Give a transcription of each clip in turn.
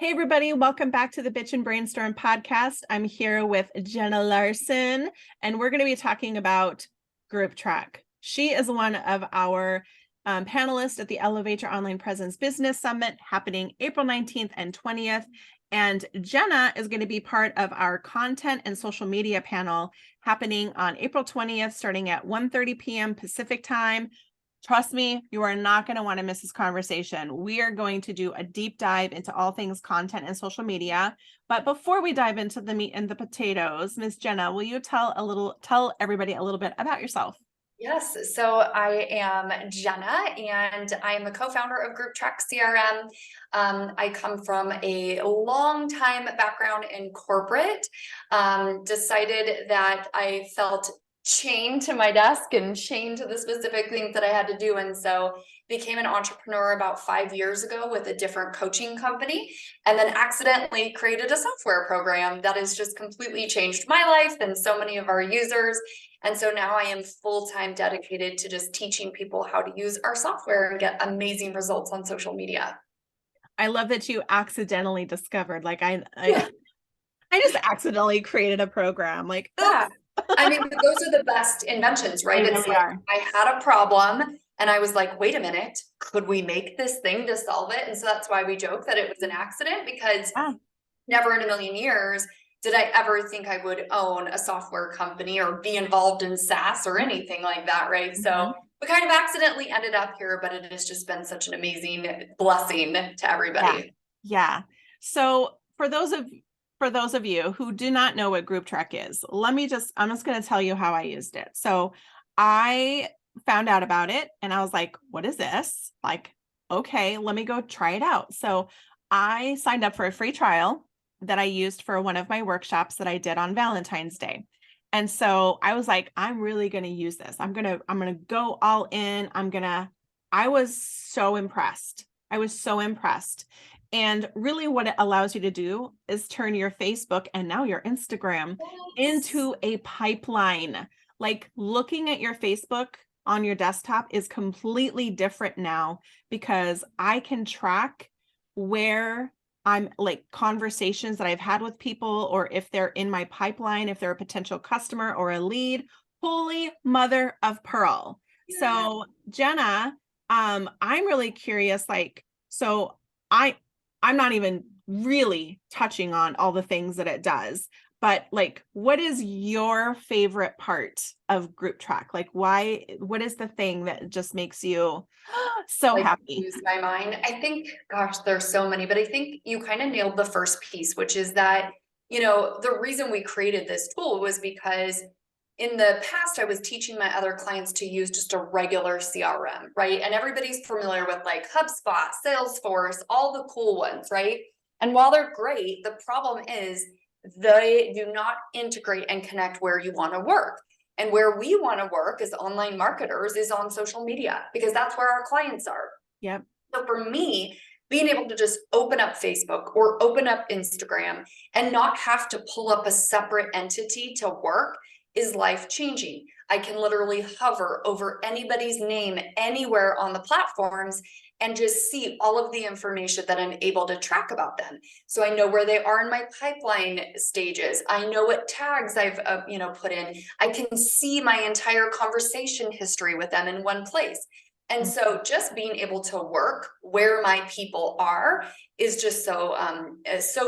Hey, everybody, welcome back to the Bitch and Brainstorm podcast. I'm here with Jenna Larson, and we're going to be talking about GroupTrack. She is one of our panelists at the Elevate Your Online Presence Business Summit happening April 19th and 20th. And Jenna is going to be part of our content and social media panel happening on April 20th, starting at 1:30 p.m. Pacific time. Trust me, you are not going to want to miss this conversation. We are going to do a deep dive into all things content and social media. But before we dive into the meat and the potatoes, Ms. Jenna, will you tell everybody a little bit about yourself? Yes, so I am Jenna, and I am the co-founder of GroupTrack CRM. I come from a long time background in corporate. Decided that I felt chained to my desk and chained to the specific things that I had to do, and so became an entrepreneur about 5 years ago with a different coaching company, and then accidentally created a software program that has just completely changed my life and so many of our users. And so now I am full-time dedicated to just teaching people how to use our software and get amazing results on social media. I love that you accidentally discovered, I just accidentally created a program. Like, Yeah. I mean, those are the best inventions, right? they It's really like are. I had a problem and I was like, wait a minute, could we make this thing to solve it? And so that's why we joke that it was an accident, because Yeah. never in a million years did I ever think I would own a software company or be involved in SaaS or anything like that, right? So we kind of accidentally ended up here, but it has just been such an amazing blessing to everybody. Yeah. So for those of you who do not know what GroupTrack is, I'm just going to tell you how I used it. So I found out about it and I was like, what is this? Like, okay, let me go try it out. So I signed up for a free trial that I used for one of my workshops that I did on Valentine's Day. And so I was like, I'm really going to use this. I'm going to go all in. I was so impressed. I was so impressed. And really what it allows you to do is turn your Facebook and now your Instagram into a pipeline. Like looking at your Facebook on your desktop is completely different now because I can track where I'm like conversations that I've had with people, or if they're in my pipeline, if they're a potential customer or a lead. Holy mother of pearl. Yeah. So Jenna, I'm really curious, so I I'm not even really touching on all the things that it does, but like, what is your favorite part of GroupTrack? Like, what is the thing that just makes you so Like happy? lose my mind. I think, gosh, there's so many, but I think you kind of nailed the first piece, which is that, the reason we created this tool was because in the past, I was teaching my other clients to use just a regular CRM, right? And everybody's familiar with like HubSpot, Salesforce, all the cool ones, right? And while they're great, the problem is they do not integrate and connect where you want to work. And where we want to work as online marketers is on social media, because that's where our clients are. Yep. So for me, being able to just open up Facebook or open up Instagram and not have to pull up a separate entity to work is life-changing. I can literally hover over anybody's name anywhere on the platforms and just see all of the information that I'm able to track about them. So I know where they are in my pipeline stages. I know what tags I've put in. I can see my entire conversation history with them in one place. And so just being able to work where my people are is just so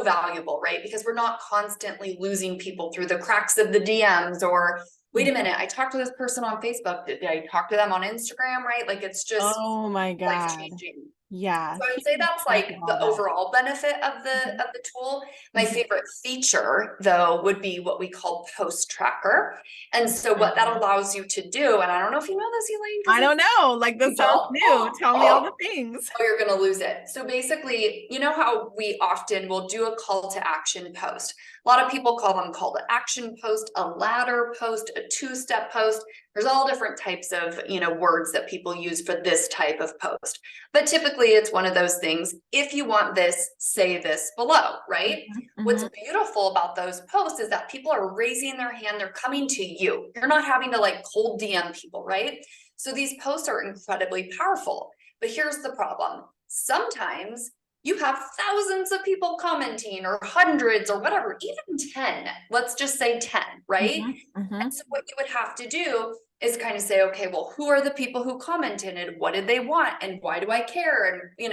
valuable, right? Because we're not constantly losing people through the cracks of the DMs, or wait a minute, I talked to this person on Facebook. Did I talk to them on Instagram, right? Like it's just Oh my God. life-changing. Yeah. So I would say Keeping that's track like of all the that. overall benefit of Mhm. the tool. My Mhm. favorite feature, though, would be what we call post tracker. And so what that Mhm. allows you to do, and I don't know if you know this, Elaine, I because don't know. Like, this you sounds don't. new. Tell me all the things. Oh, you're going to lose it. So basically, you know how we often will do a call to action post. A lot of people call them call to action post, a ladder post, a two-step post. There's all different types of, words that people use for this type of post. But typically it's one of those things. If you want this, say this below, right? What's Mhm. beautiful about those posts is that people are raising their hand. They're coming to you. You're not having to like cold DM people, right? So these posts are incredibly powerful. But here's the problem. Sometimes you have thousands of people commenting, or hundreds, or whatever, even 10, let's just say 10, right? And so what you would have to do is kind of say, okay, well, who are the people who commented, and what did they want, and why do I care? And,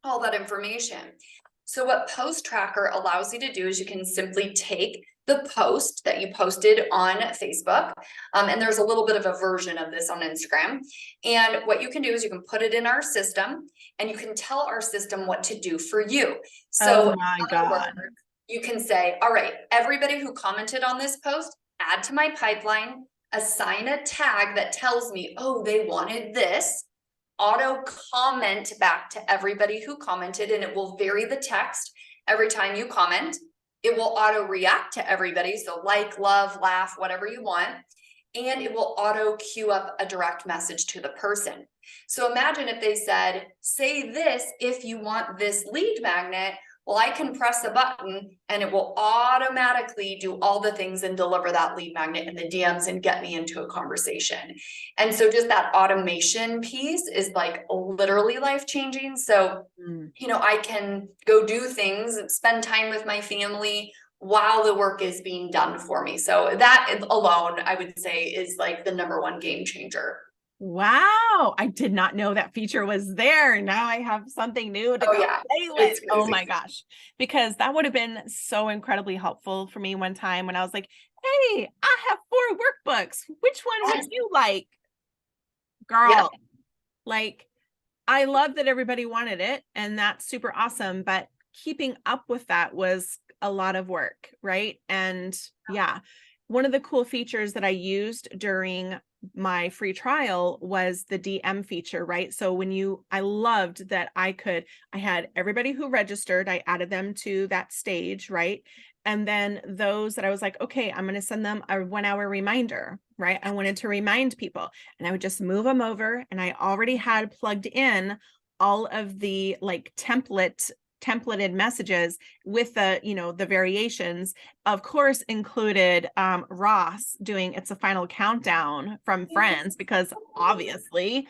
all that information. So what Post Tracker allows you to do is you can simply take the post that you posted on Facebook. And there's a little bit of a version of this on Instagram. And what you can do is you can put it in our system, and you can tell our system what to do for you. So Oh my in other God. words, you can say, all right, everybody who commented on this post, add to my pipeline, assign a tag that tells me, oh, they wanted this, auto comment back to everybody who commented, and it will vary the text every time you comment. It will auto react to everybody. So like, love, laugh, whatever you want. And it will auto queue up a direct message to the person. So imagine if they said, say this if you want this lead magnet. Well, I can press a button and it will automatically do all the things and deliver that lead magnet in the DMs and get me into a conversation. And so just that automation piece is like literally life-changing. So, I can go do things and spend time with my family while the work is being done for me. So that alone, I would say, is like the number one game changer. Wow. I did not know that feature was there. Now I have something new to go play with. It's Oh crazy. my gosh. Because that would have been so incredibly helpful for me one time when I was like, hey, I have 4 workbooks. Which one would you like? Girl, like, I love that everybody wanted it, and that's super awesome. But keeping up with that was a lot of work, right? And yeah, one of the cool features that I used during my free trial was the DM feature, right? So I loved that I had everybody who registered, I added them to that stage, right? And then those that I was like, okay, I'm going to send them a 1-hour reminder, right? I wanted to remind people, and I would just move them over, and I already had plugged in all of the like templated messages with the variations, of course, included Ross doing It's a Final Countdown from Friends, because obviously.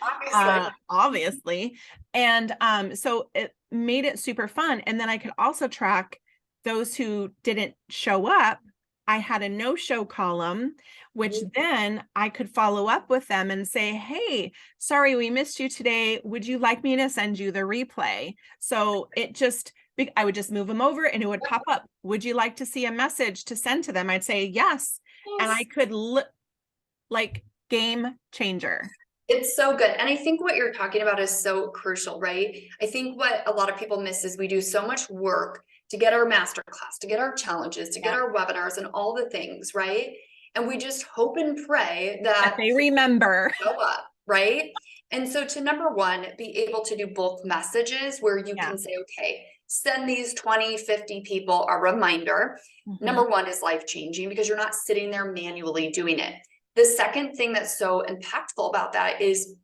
And so it made it super fun. And then I could also track those who didn't show up. I had a no-show column, which then I could follow up with them and say, hey, sorry, we missed you today. Would you like me to send you the replay? So I would just move them over and it would pop up. Would you like to see a message to send to them? I'd say yes. And I could like game changer. It's so good. And I think what you're talking about is so crucial, right? I think what a lot of people miss is we do so much work to get our masterclass, to get our challenges, to get our webinars and all the things, right? And we just hope and pray that they remember. Show up, right? And so to number one, be able to do bulk messages where you can say, okay, send these 20, 50 people a reminder. Number one is life-changing because you're not sitting there manually doing it. The second thing that's so impactful about that is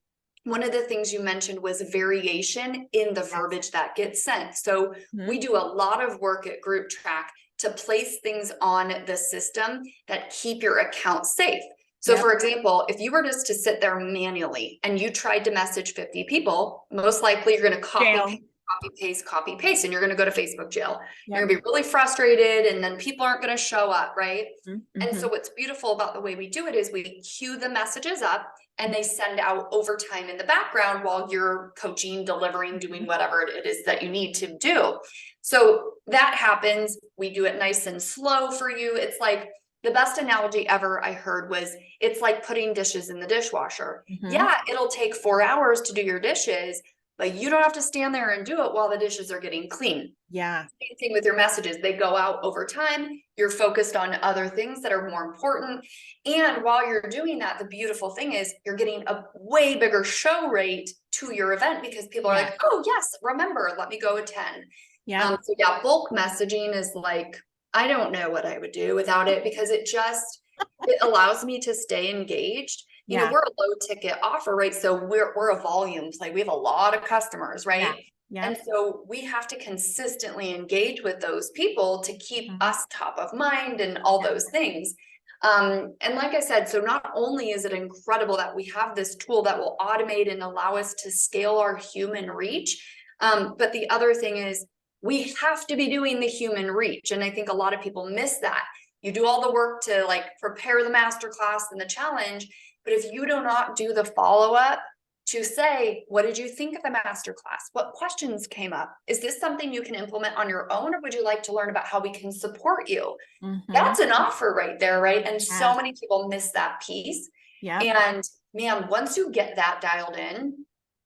one of the things you mentioned was variation in the verbiage that gets sent. So we do a lot of work at GroupTrack to place things on the system that keep your account safe. So for example, if you were just to sit there manually and you tried to message 50 people, most likely you're going to copy paste, and you're going to go to Facebook jail. You're going to be really frustrated, and then people aren't going to show up, right? And so what's beautiful about the way we do it is we queue the messages up and they send out over time in the background while you're coaching, delivering, doing whatever it is that you need to do. So that happens. We do it nice and slow for you. It's like the best analogy ever I heard was it's like putting dishes in the dishwasher. Yeah, it'll take 4 hours to do your dishes, but you don't have to stand there and do it while the dishes are getting clean. Yeah. Same thing with your messages. They go out over time. You're focused on other things that are more important. And while you're doing that, the beautiful thing is you're getting a way bigger show rate to your event because people are like, oh yes, remember, let me go attend. So bulk messaging is like, I don't know what I would do without it because it allows me to stay engaged. You know, we're a low ticket offer, right? So we're a volume play. We have a lot of customers, right? And so we have to consistently engage with those people to keep us top of mind and all those things. And like I said, so not only is it incredible that we have this tool that will automate and allow us to scale our human reach, But the other thing is we have to be doing the human reach. And I think a lot of people miss that. You do all the work to like prepare the masterclass and the challenge, but if you do not do the follow-up to say, what did you think of the masterclass? What questions came up? Is this something you can implement on your own, or would you like to learn about how we can support you? That's an offer right there, right? And so many people miss that piece. And man, once you get that dialed in,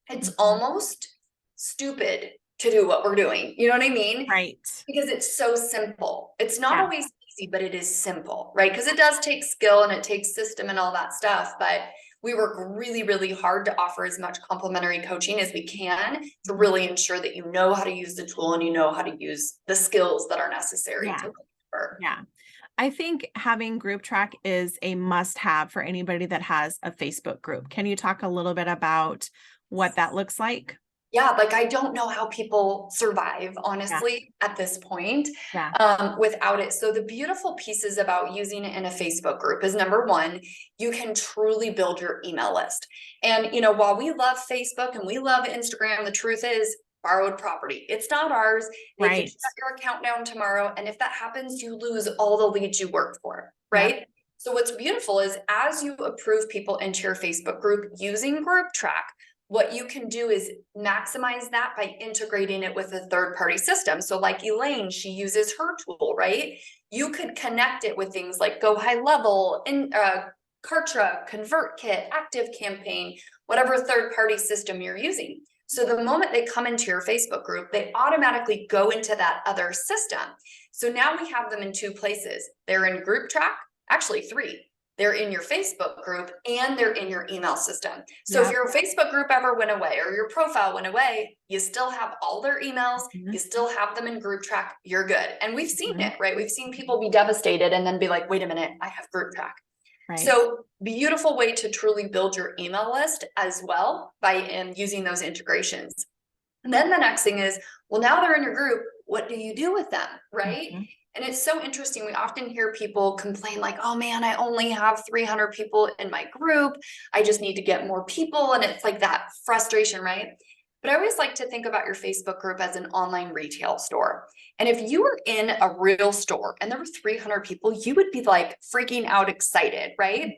it's almost stupid to do what we're doing. You know what I mean? Right. Because it's so simple. It's not always easy, but it is simple, right? Because it does take skill and it takes system and all that stuff. But we work really, really hard to offer as much complimentary coaching as we can to really ensure that you know how to use the tool and you know how to use the skills that are necessary to deliver. Yeah. I think having GroupTrack is a must-have for anybody that has a Facebook group. Can you talk a little bit about what that looks like? Yeah, like I don't know how people survive, honestly, at this point, without it. So the beautiful pieces about using it in a Facebook group is number one, you can truly build your email list. And, you know, while we love Facebook and we love Instagram, the truth is borrowed property. It's not ours. They can shut your account down tomorrow. And if that happens, you lose all the leads you work for, right? So what's beautiful is as you approve people into your Facebook group using GroupTrack, what you can do is maximize that by integrating it with a third-party system. So like Elaine, she uses her tool, right? You could connect it with things like Go High Level, Kartra, ConvertKit, ActiveCampaign, whatever third-party system you're using. So the moment they come into your Facebook group, they automatically go into that other system. So now we have them in two places. They're in GroupTrack, actually three. They're in your Facebook group and they're in your email system. So if your Facebook group ever went away or your profile went away, you still have all their emails, you still have them in GroupTrack, you're good. And we've seen it, right? We've seen people be devastated and then be like, wait a minute, I have GroupTrack. So beautiful way to truly build your email list as well by using those integrations. And then the next thing is, well, now they're in your group, what do you do with them, right? And it's so interesting. We often hear people complain like, oh man, I only have 300 people in my group. I just need to get more people. And it's like that frustration, right? But I always like to think about your Facebook group as an online retail store. And if you were in a real store and there were 300 people, you would be like freaking out excited, right?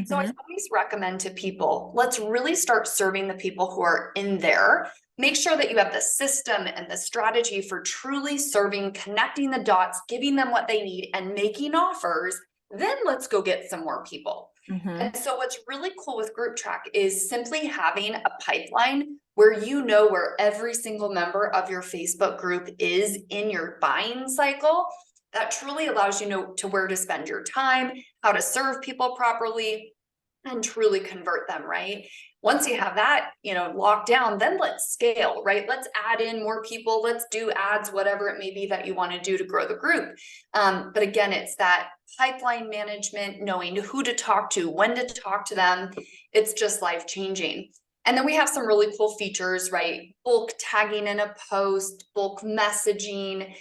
So I always recommend to people, let's really start serving the people who are in there. Make sure that you have the system and the strategy for truly serving, connecting the dots, giving them what they need and making offers. Then let's go get some more people. And so what's really cool with GroupTrack is simply having a pipeline where you know where every single member of your Facebook group is in your buying cycle. That truly allows you know to where to spend your time, how to serve people properly, and truly convert them, right? Once you have that, you know, locked down, then let's scale, right? Let's add in more people. Let's do ads, whatever it may be that you want to do to grow the group. But again, it's that pipeline management, knowing who to talk to, when to talk to them. It's just life changing. And then we have some really cool features, right? Bulk tagging in a post, bulk messaging,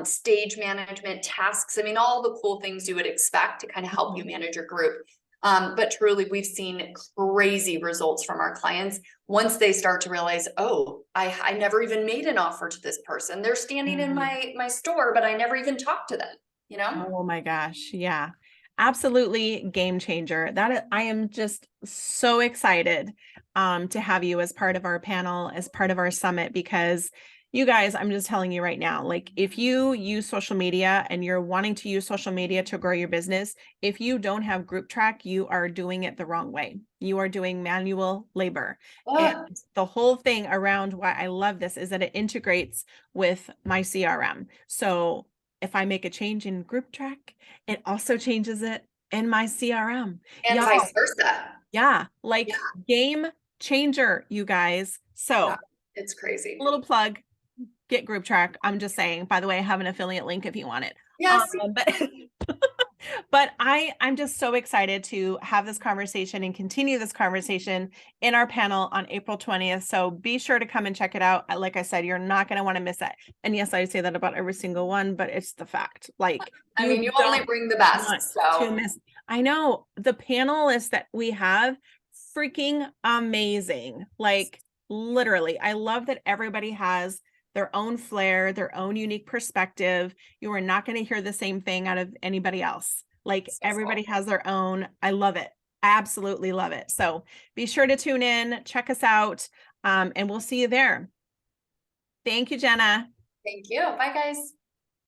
stage management, tasks. I mean, all the cool things you would expect to kind of help you manage your group. But truly, we've seen crazy results from our clients once they start to realize, oh, I never even made an offer to this person. They're standing in my store, but I never even talked to them, you know? Oh my gosh. Yeah, absolutely game changer. I am just so excited to have you as part of our panel, as part of our summit, because you guys, I'm just telling you right now, like if you use social media and you're wanting to use social media to grow your business, if you don't have GroupTrack, you are doing it the wrong way. You are doing manual labor. And the whole thing around why I love this is that it integrates with my CRM. So if I make a change in GroupTrack, it also changes it in my CRM. And vice versa. Yeah, like game changer, you guys. So it's crazy. A little plug. Get GroupTrack. I'm just saying, by the way, I have an affiliate link if you want it. Yes. But I'm just so excited to have this conversation and continue this conversation in our panel on April 20th. So be sure to come and check it out. Like I said, you're not going to want to miss it. And yes, I say that about every single one, but it's the fact. Like, I mean, you only bring the best. So I know the panelists that we have, freaking amazing. Like, Literally. I love that everybody has their own flair, their own unique perspective. You are not going to hear the same thing out of anybody else. Like So everybody cool. has their own. I love it. Absolutely love it. So be sure to tune in, check us out, and we'll see you there. Thank you, Jenna. Thank you. Bye, guys.